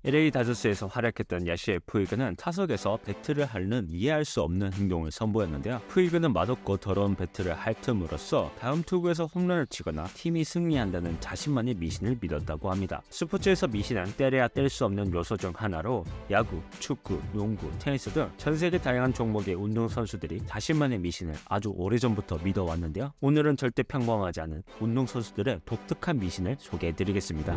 LA 다저스에서 활약했던 야시의 푸이그는 타석에서 배트를 하는 이해할 수 없는 행동을 선보였는데요. 푸이그는 맛없고 더러운 배트를 핥음으로써 다음 투구에서 홈런을 치거나 팀이 승리한다는 자신만의 미신을 믿었다고 합니다. 스포츠에서 미신은 때려야 뗄 수 없는 요소 중 하나로 야구, 축구, 농구, 테니스 등 전 세계 다양한 종목의 운동선수들이 자신만의 미신을 아주 오래전부터 믿어왔는데요. 오늘은 절대 평범하지 않은 운동선수들의 독특한 미신을 소개해드리겠습니다.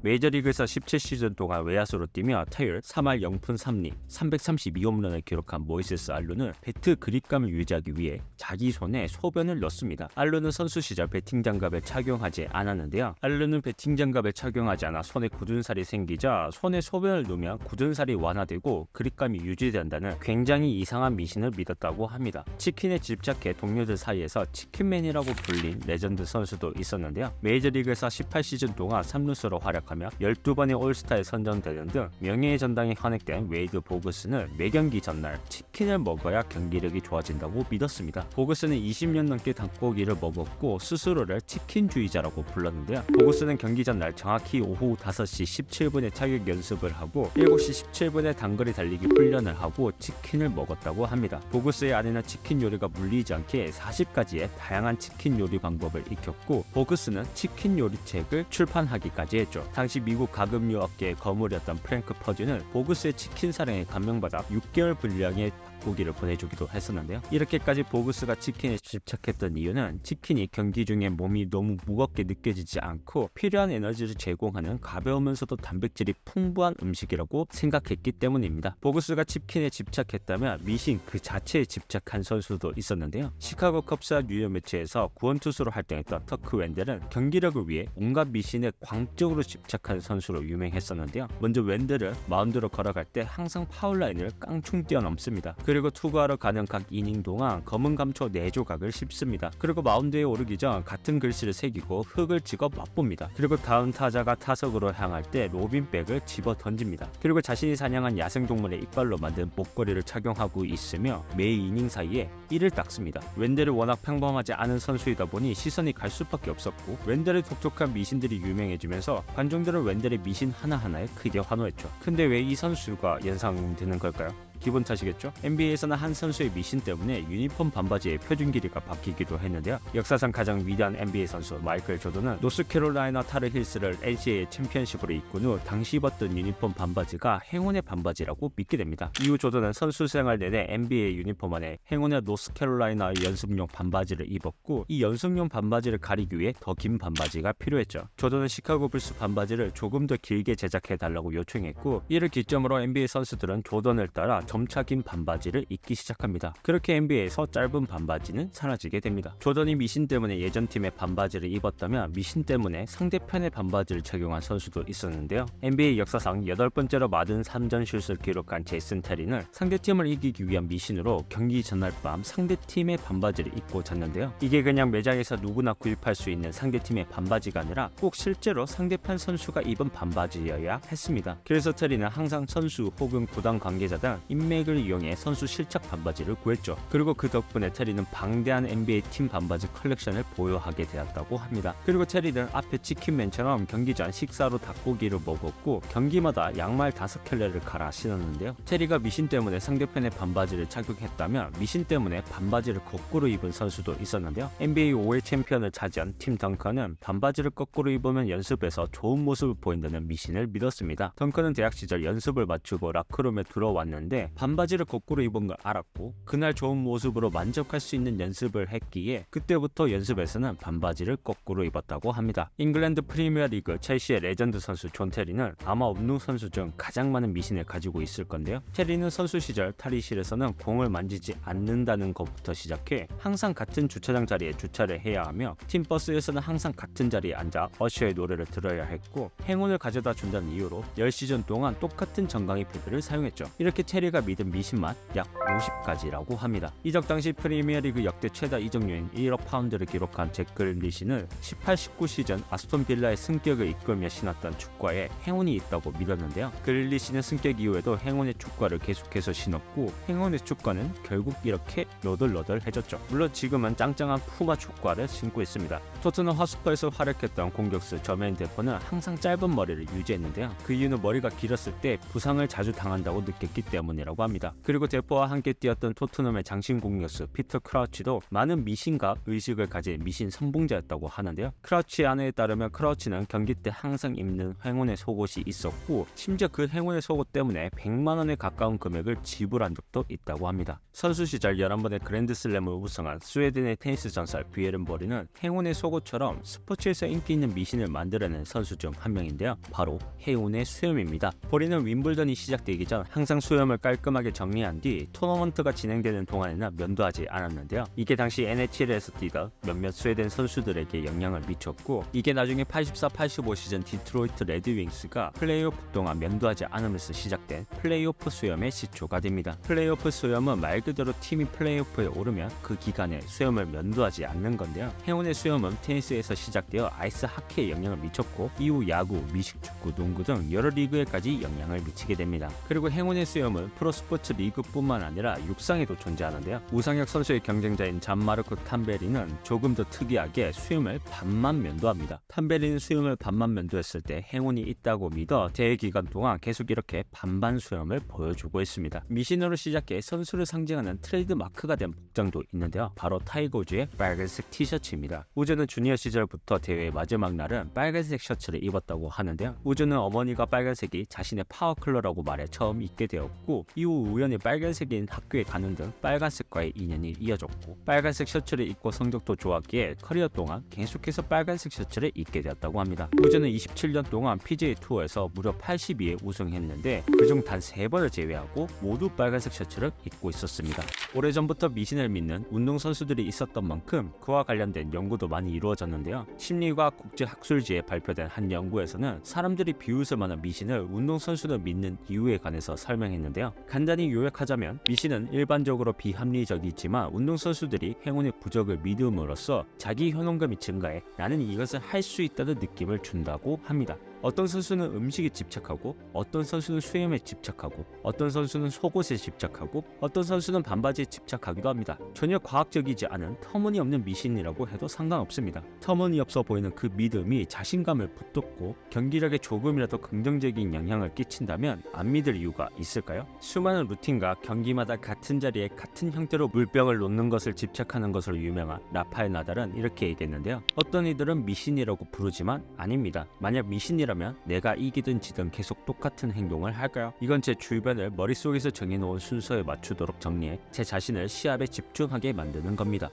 메이저리그에서 17시즌 동안 외야수로 뛰며 타율 3할 0푼 3리 332홈런을 기록한 모이세스 알론은 배트 그립감을 유지하기 위해 자기 손에 소변을 넣습니다. 알론은 선수 시절 배팅 장갑을 착용하지 않았는데요. 알론은 배팅 장갑을 착용하지 않아 손에 굳은 살이 생기자 손에 소변을 넣으면 굳은 살이 완화되고 그립감이 유지된다는 굉장히 이상한 미신을 믿었다고 합니다. 치킨에 집착해 동료들 사이에서 치킨맨이라고 불린 레전드 선수도 있었는데요. 메이저리그에서 18시즌 동안 3루수로 활약하며 12번의 올스타에 선정되는 등 명예의 전당에 헌액된 웨이드 보그스는 매경기 전날 치킨을 먹어야 경기력이 좋아진다고 믿었습니다. 보그스는 20년 넘게 닭고기를 먹었고 스스로를 치킨주의자라고 불렀는데요. 보그스는 경기 전날 정확히 오후 5시 17분에 타격 연습을 하고 7시 17분에 단거리 달리기 훈련을 하고 치킨을 먹었다고 합니다. 보그스의 아내는 치킨 요리가 물리지 않게 40가지의 다양한 치킨 요리 방법을 익혔고 보그스는 치킨 요리책을 출판하기까지 했죠. 당시 미국 가금류 업계의 거물이었던 프랭크 퍼즈는 보그스의 치킨 사랑에 감명받아 6개월 분량의 고기를 보내주기도 했었는데요. 이렇게까지 보그스가 치킨에 집착했던 이유는 치킨이 경기 중에 몸이 너무 무겁게 느껴지지 않고 필요한 에너지를 제공하는 가벼우면서도 단백질이 풍부한 음식이라고 생각했기 때문입니다. 보그스가 치킨에 집착했다면 미신 그 자체에 집착한 선수도 있었는데요. 시카고 컵스와 뉴욕 매치에서 구원투수로 활동했던 터크 웬델은 경기력을 위해 온갖 미신에 광적으로 집착한 선수로 유명했었는데요. 먼저 웬델은 마운드로 걸어갈 때 항상 파울라인을 깡충 뛰어넘습니다. 그리고 투구하러 가는 각 이닝 동안 검은 감초 4조각을 씹습니다. 그리고 마운드에 오르기 전 같은 글씨를 새기고 흙을 찍어 맛봅니다. 그리고 다음 타자가 타석으로 향할 때 로빈백을 집어 던집니다. 그리고 자신이 사냥한 야생동물의 이빨로 만든 목걸이를 착용하고 있으며 매 이닝 사이에 이를 닦습니다. 웬델은 워낙 평범하지 않은 선수이다 보니 시선이 갈 수밖에 없었고 웬델의 독특한 미신들이 유명해지면서 관중들은 웬델의 미신 하나하나에 크게 환호했죠. 근데 왜 이 선수가 연상되는 걸까요? 기분 탓이겠죠? NBA에서는 한 선수의 미신 때문에 유니폼 반바지의 표준 길이가 바뀌기도 했는데요. 역사상 가장 위대한 NBA 선수 마이클 조던은 노스캐롤라이나 타르힐스를 NCAA 챔피언십으로 이끈 후 당시 입었던 유니폼 반바지가 행운의 반바지라고 믿게 됩니다. 이후 조던은 선수 생활 내내 NBA 유니폼 안에 행운의 노스캐롤라이나 연습용 반바지를 입었고 이 연습용 반바지를 가리기 위해 더 긴 반바지가 필요했죠. 조던은 시카고 불스 반바지를 조금 더 길게 제작해달라고 요청했고 이를 기점으로 NBA 선수들은 조던을 따라 점차 긴 반바지를 입기 시작합니다. 그렇게 NBA에서 짧은 반바지는 사라지게 됩니다. 조던이 미신 때문에 예전 팀의 반바지를 입었다면 미신 때문에 상대편의 반바지를 착용한 선수도 있었는데요. NBA 역사상 8번째로 많은 3점 슛을 기록한 제이슨 테리는 상대팀을 이기기 위한 미신으로 경기 전날 밤 상대팀의 반바지를 입고 잤는데요. 이게 그냥 매장에서 누구나 구입할 수 있는 상대팀의 반바지가 아니라 꼭 실제로 상대편 선수가 입은 반바지여야 했습니다. 그래서 테리는 항상 선수 혹은 구단 관계자 등 인맥을 이용해 선수 실착 반바지를 구했죠. 그리고 그 덕분에 테리는 방대한 NBA 팀 반바지 컬렉션을 보유하게 되었다고 합니다. 그리고 테리는 앞에 치킨맨처럼 경기 전 식사로 닭고기를 먹었고 경기마다 양말 5켤레를 갈아 신었는데요. 테리가 미신 때문에 상대편의 반바지를 착용했다면 미신 때문에 반바지를 거꾸로 입은 선수도 있었는데요. NBA 5회 챔피언을 차지한 팀 덩컨은 반바지를 거꾸로 입으면 연습에서 좋은 모습을 보인다는 미신을 믿었습니다. 덩컨은 대학 시절 연습을 마치고 라크룸에 들어왔는데 반바지를 거꾸로 입은 걸 알았고 그날 좋은 모습으로 만족할 수 있는 연습을 했기에 그때부터 연습에서는 반바지를 거꾸로 입었다고 합니다. 잉글랜드 프리미어리그 첼시의 레전드 선수 존 테리는 아마 없는 선수 중 가장 많은 미신을 가지고 있을 건데요. 테리는 선수 시절 탈의실에서는 공을 만지지 않는다는 것부터 시작해 항상 같은 주차장 자리에 주차를 해야 하며 팀 버스에서는 항상 같은 자리에 앉아 어셔의 노래를 들어야 했고 행운을 가져다 준다는 이유로 10시즌 동안 똑같은 정강이 패드를 사용했죠. 이렇게 테리가 토트넘가 믿은 미신만 약 50가지라고 합니다. 이적 당시 프리미어리그 역대 최다 이적료인 1억 파운드를 기록한 잭 글리시는 18-19 시즌 아스톤 빌라의 승격을 이끌며 신었던 축구에 행운이 있다고 믿었는데요. 글리시는 승격 이후에도 행운의 축구를 계속해서 신었고 행운의 축구는 결국 이렇게 너덜너덜해졌죠. 물론 지금은 짱짱한 푸마 축구를 신고 있습니다. 토트넘 하스퍼에서 활약했던 공격수 저메인 데포는 항상 짧은 머리를 유지했는데요. 그 이유는 머리가 길었을 때 부상을 자주 당한다고 느꼈기 때문이라고 합니다. 그리고 데포와 함께 뛰었던 토트넘의 장신 공격수 피터 크라우치도 많은 미신과 의식을 가진 미신 선봉자였다고 하는데요. 크라우치의 아내에 따르면 크라우치는 경기 때 항상 입는 행운의 속옷이 있었고 심지어 그 행운의 속옷 때문에 100만 원에 가까운 금액을 지불한 적도 있다고 합니다. 선수 시절 11번의 그랜드슬램을 우승한 스웨덴의 테니스 전설 비에른버리는 행운의 속옷처럼 스포츠에서 인기 있는 미신을 만들어낸 선수 중 한 명인데요. 바로 행운의 수염입니다. 버리는 윈블던이 시작되기 전 항상 수염을 깔끔하게 정리한 뒤 토너먼트가 진행되는 동안에는 면도하지 않았는데요. 이게 당시 NHL에서 뛰던 몇몇 스웨덴 선수들에게 영향을 미쳤고 이게 나중에 84-85 시즌 디트로이트 레드윙스가 플레이오프 동안 면도하지 않으면서 시작된 플레이오프 수염의 시초가 됩니다. 플레이오프 수염은 말 그대로 팀이 플레이오프에 오르면 그 기간에 수염을 면도하지 않는 건데요. 행운의 수염은 테니스에서 시작되어 아이스 하키에 영향을 미쳤고 이후 야구, 미식축구, 농구 등 여러 리그에까지 영향을 미치게 됩니다. 그리고 행운의 수염은 프로스포츠 리그뿐만 아니라 육상에도 존재하는데요. 우상혁 선수의 경쟁자인 잔마르코 탐베리는 조금 더 특이하게 수염을 반만 면도합니다. 탐베리는 수염을 반만 면도했을 때 행운이 있다고 믿어 대회 기간 동안 계속 이렇게 반반 수염을 보여주고 있습니다. 미신으로 시작해 선수를 상징하는 트레이드 마크가 된 복장도 있는데요. 바로 타이거우즈의 빨간색 티셔츠입니다. 우즈는 주니어 시절부터 대회의 마지막 날은 빨간색 셔츠를 입었다고 하는데요. 우즈는 어머니가 빨간색이 자신의 파워 컬러라고 말해 처음 입게 되었고 이후 우연히 빨간색인 학교에 가는 등 빨간색과의 인연이 이어졌고 빨간색 셔츠를 입고 성적도 좋았기에 커리어 동안 계속해서 빨간색 셔츠를 입게 되었다고 합니다. 우즈는 27년 동안 PGA 투어에서 무려 82회 우승했는데 그중 단 3번을 제외하고 모두 빨간색 셔츠를 입고 있었습니다. 오래전부터 미신을 믿는 운동선수들이 있었던 만큼 그와 관련된 연구도 많이 이루어졌는데요. 심리과학 국제학술지에 발표된 한 연구에서는 사람들이 비웃을 만한 미신을 운동선수들 믿는 이유에 관해서 설명했는데요. 간단히 요약하자면 미신은 일반적으로 비합리적이지만 운동선수들이 행운의 부적을 믿음으로써 자기 효능감이 증가해 나는 이것을 할 수 있다는 느낌을 준다고 합니다. 어떤 선수는 음식에 집착하고 어떤 선수는 수염에 집착하고 어떤 선수는 속옷에 집착하고 어떤 선수는 반바지에 집착하기도 합니다. 전혀 과학적이지 않은 터무니없는 미신이라고 해도 상관없습니다. 터무니없어 보이는 그 믿음이 자신감을 북돋고 경기력에 조금이라도 긍정적인 영향을 끼친다면 안 믿을 이유가 있을까요? 수많은 루틴과 경기마다 같은 자리에 같은 형태로 물병을 놓는 것을 집착하는 것으로 유명한 라파엘 나달은 이렇게 얘기했는데요. 어떤 이들은 미신이라고 부르지만 아닙니다. 만약 미신이라면 내가 이기든 지든 계속 똑같은 행동을 할까요? 이건 제 주변을 머릿속에서 정해놓은 순서에 맞추도록 정리해 제 자신을 시합에 집중하게 만드는 겁니다.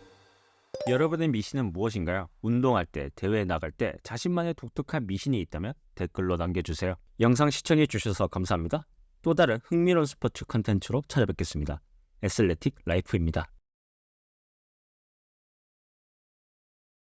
여러분의 미신은 무엇인가요? 운동할 때, 대회에 나갈 때 자신만의 독특한 미신이 있다면 댓글로 남겨주세요. 영상 시청해주셔서 감사합니다. 또 다른 흥미로운 스포츠 컨텐츠로 찾아뵙겠습니다. 애슬레틱 라이프입니다.